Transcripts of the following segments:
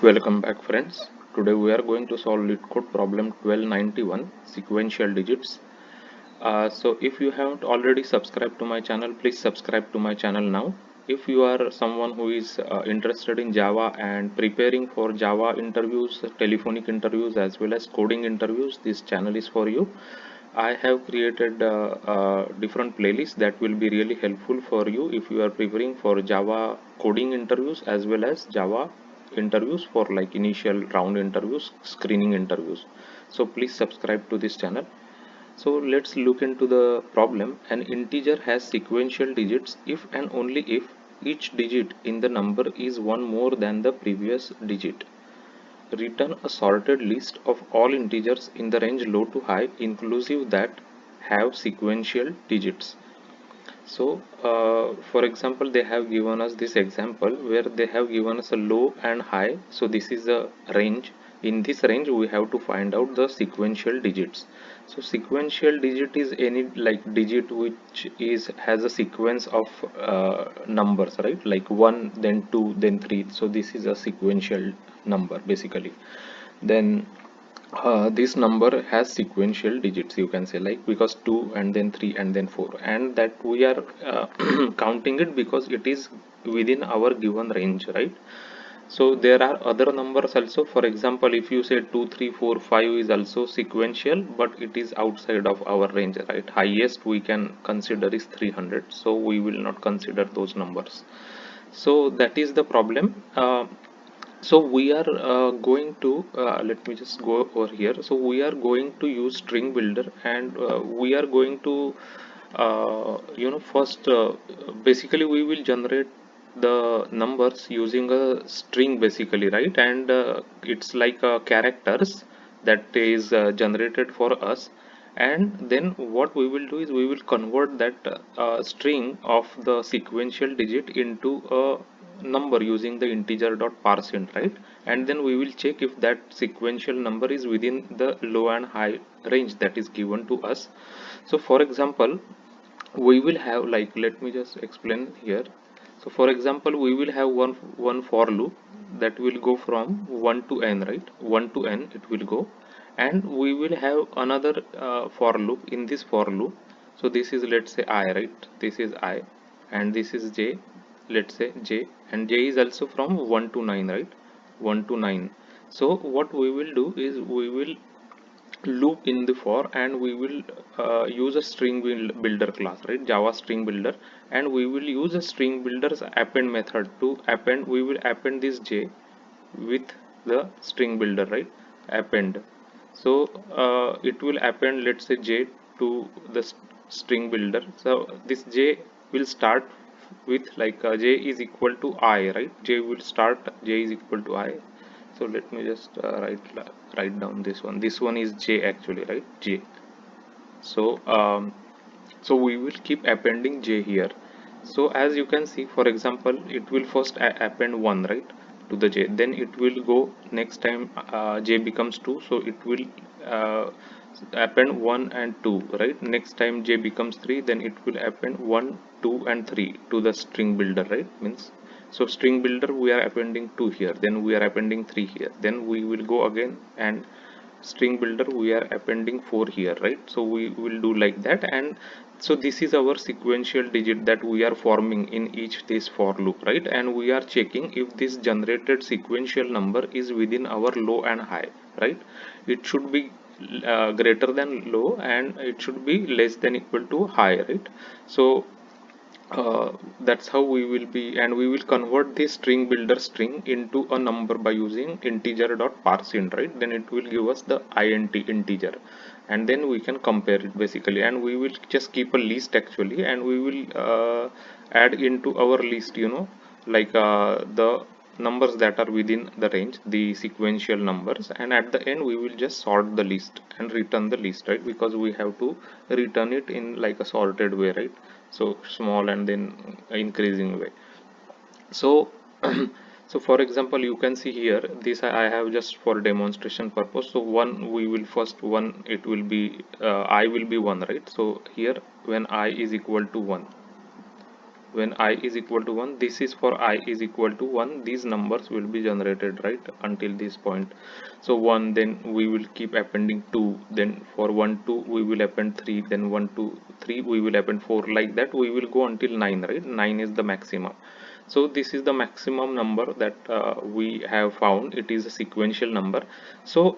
Welcome back, friends. Today we are going to solve LeetCode problem 1291 sequential digits. So if you haven't already subscribed to my channel, please subscribe to my channel now. If you are someone who is interested in Java and preparing for Java interviews, telephonic interviews as well as coding interviews, this channel is for you. I have created different playlists that will be really helpful for you if you are preparing for Java coding interviews as well as Java interviews for like initial round interviews, screening interviews. So please subscribe to this channel. So let's look into the problem. An integer has sequential digits if and only if each digit in the number is one more than the previous digit. Return a sorted list of all integers in the range low to high inclusive that have sequential digits. So for example, they have given us this example where they have given us a low and high. So this is a range. In this range we have to find out the sequential digits. So sequential digit is any like digit which is has a sequence of numbers, right? Like 1 then 2 then 3. So this is a sequential number basically. Then this number has sequential digits, you can say, like because 2 and then 3 and then 4, and that we are counting it because it is within our given range, right? So there are other numbers also. For example, if you say 2 3 4 5 is also sequential, but it is outside of our range, right? Highest we can consider is 300, so we will not consider those numbers. So that is the problem. So we are going to let me just go over here. So we are going to use string builder, and we are going to first basically we will generate the numbers using a string basically, right? And it's like characters that is generated for us, and then what we will do is we will convert that string of the sequential digit into a number using the integer dot parseInt, right? And then we will check if that sequential number is within the low and high range that is given to us. So for example, we will have, like, let me just explain here. So for example, we will have one for loop that will go from 1 to n, right? 1 to n it will go, and we will have another for loop. In this for loop, so this is, let's say, I, right? This is I, and this is j, let's say j, and j is also from 1 to 9, right? 1 to 9. So what we will do is we will loop in the for, and we will use a string builder class, right? Java string builder, and we will use a string builder's append method to append. We will append this j with the string builder, right? Append. So it will append, let's say, j to the string builder. So this j will start with like j is equal to I, right? J will start, j is equal to I. So let me just write down this one. This one is j actually, right? J. So so we will keep appending j here. So as you can see, for example, it will first append 1, right, to the j. Then it will go next time j becomes 2, so it will uh, append 1 and 2, right? Next time j becomes 3, then it will append 1 2 and 3 to the string builder, right? Means, so string builder we are appending 2 here, then we are appending 3 here, then we will go again, and string builder we are appending 4 here, right? So we will do like that. And so this is our sequential digit that we are forming in each this for loop, right? And we are checking if this generated sequential number is within our low and high, right? It should be greater than low, and it should be less than equal to high, right? So that's how we will be, and we will convert this string builder string into a number by using integer dot parseInt, right? Then it will give us the int integer, and then we can compare it basically. And we will just keep a list actually, and we will add into our list, like the numbers that are within the range, the sequential numbers, and at the end we will just sort the list and return the list, right? Because we have to return it in like a sorted way, right? So small and then increasing way. So so for example, you can see here, this I have just for demonstration purpose. So one, we will first one, it will be I will be 1, right? So here when I is equal to 1, when I is equal to 1, this is for I is equal to 1, these numbers will be generated, right, until this point. So 1, then we will keep appending 2, then for 1 2 we will append 3, then 1 2 3 we will append 4, like that we will go until 9, right. 9 is the maximum. So this is the maximum number that we have found. It is a sequential number. So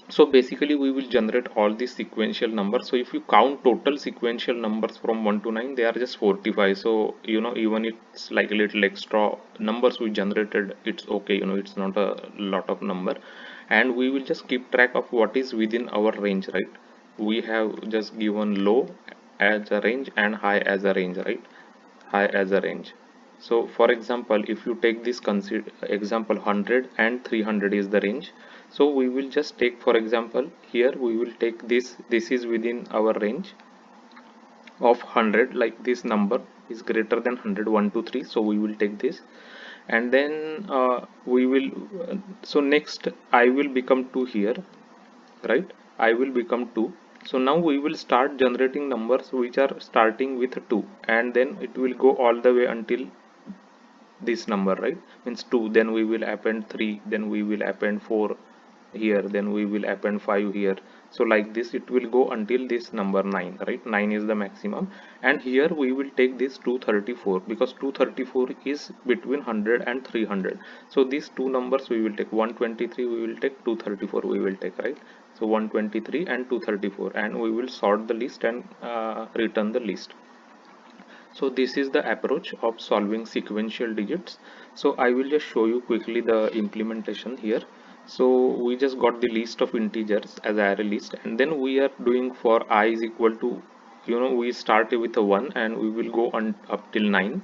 so basically we will generate all these sequential numbers. So if you count total sequential numbers from 1 to 9, they are just 45. So even it's like a little extra numbers we generated, it's okay, it's not a lot of number. And we will just keep track of what is within our range, right. We have just given low as a range and high as a range, right. High as a range. So for example, if you take this example, 100 and 300 is the range. So we will just take, for example, here we will take this is within our range of 100, like this number is greater than 100, 1 2 3, so we will take this. And then we will so next I will become 2 here, right. I will become 2. So now we will start generating numbers which are starting with 2, and then it will go all the way until this number, right, means 2, then we will append 3, then we will append 4 here, then we will append 5 here. So like this it will go until this number 9, right. 9 is the maximum. And here we will take this 234, because 234 is between 100 and 300. So these two numbers we will take, 123 we will take, 234 we will take, right. So 123 and 234, and we will sort the list and return the list. So this is the approach of solving sequential digits. So I will just show you quickly the implementation here. So we just got the list of integers as array list, and then we are doing for I is equal to, we start with a 1 and we will go on up till 9.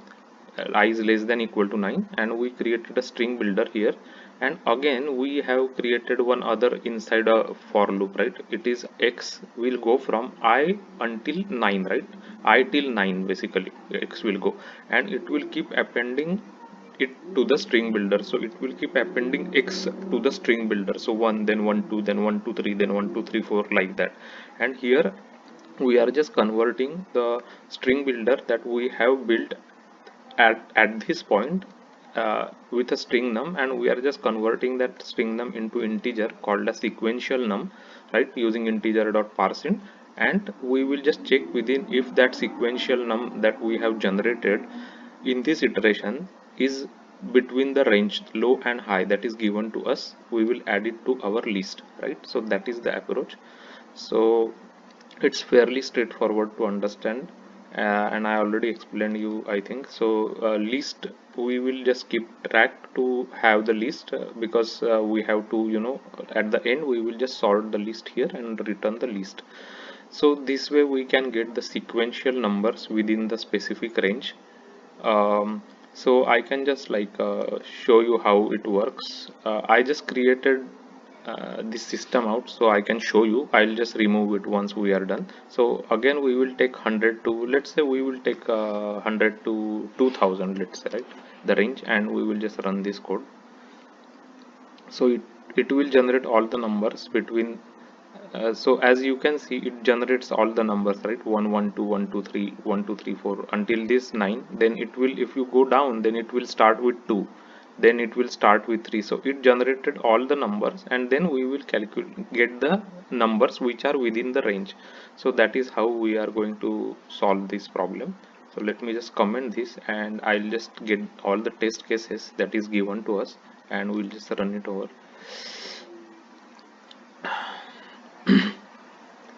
I is less than equal to 9, and we created a string builder here. And again we have created one other inside a for loop, right. It is x will go from I until 9, right. I till 9, basically x will go, and it will keep appending it to the string builder. So it will keep appending x to the string builder. So 1, then 1 2, then 1 2 3, then 1 2 3 4, like that. And here we are just converting the string builder that we have built at this point with a string num, and we are just converting that string num into integer called a sequential num, right, using integer dot parseInt. And we will just check within if that sequential num that we have generated in this iteration is between the range low and high that is given to us. We will add it to our list, right. So that is the approach. So it's fairly straightforward to understand, and I already explained you, I think. So list, we will just keep track to have the list, because we have to, at the end we will just sort the list here and return the list. So this way we can get the sequential numbers within the specific range. So I can just like show you how it works. I just created this system out so I can show you. I'll just remove it once we are done. So again we will take 100 to, let's say we will take 100 to 2000, let's say, right, the range, and we will just run this code. So it will generate all the numbers between so as you can see, it generates all the numbers, right, 1 1 2 1 2 3 1 2 3 4 until this 9. Then it will, if you go down, then it will start with 2, then it will start with 3. So it generated all the numbers, and then we will calculate, get the numbers which are within the range. So that is how we are going to solve this problem. So let me just comment this, and I'll just get all the test cases that is given to us, and we'll just run it over.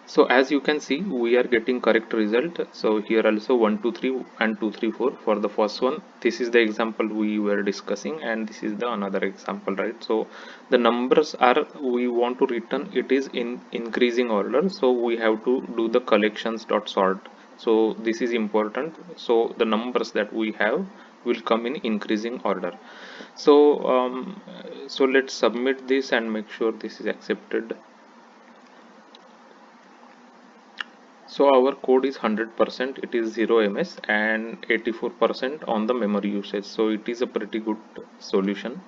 So as you can see, we are getting correct result. So here also 1 2 3 and 2 3 4 for the first one. This is the example we were discussing, and this is the another example, right. So the numbers are, we want to return it is in increasing order, so we have to do the collections dot sort. So this is important. So the numbers that we have will come in increasing order. So so let's submit this and make sure this is accepted. So our code is 100%, it is 0 ms and 84% on the memory usage. So it is a pretty good solution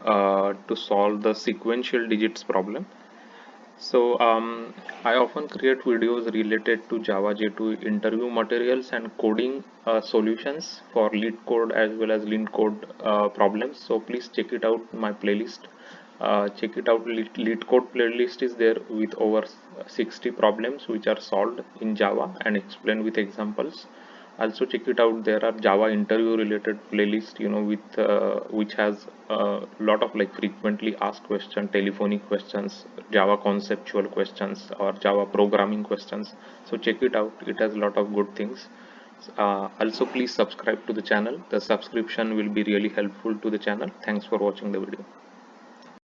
to solve the sequential digits problem. So I often create videos related to Java J2 interview materials and coding solutions for lead code as well as lean code problems. So please check it out my playlist. Check it out. Lead code playlist is there with over 60 problems which are solved in Java and explained with examples. Also check it out, there are Java interview related playlist, with which has a lot of like frequently asked questions, telephonic questions, Java conceptual questions, or Java programming questions. So check it out, it has a lot of good things. Also please subscribe to the channel. The subscription will be really helpful to the channel. Thanks for watching the video.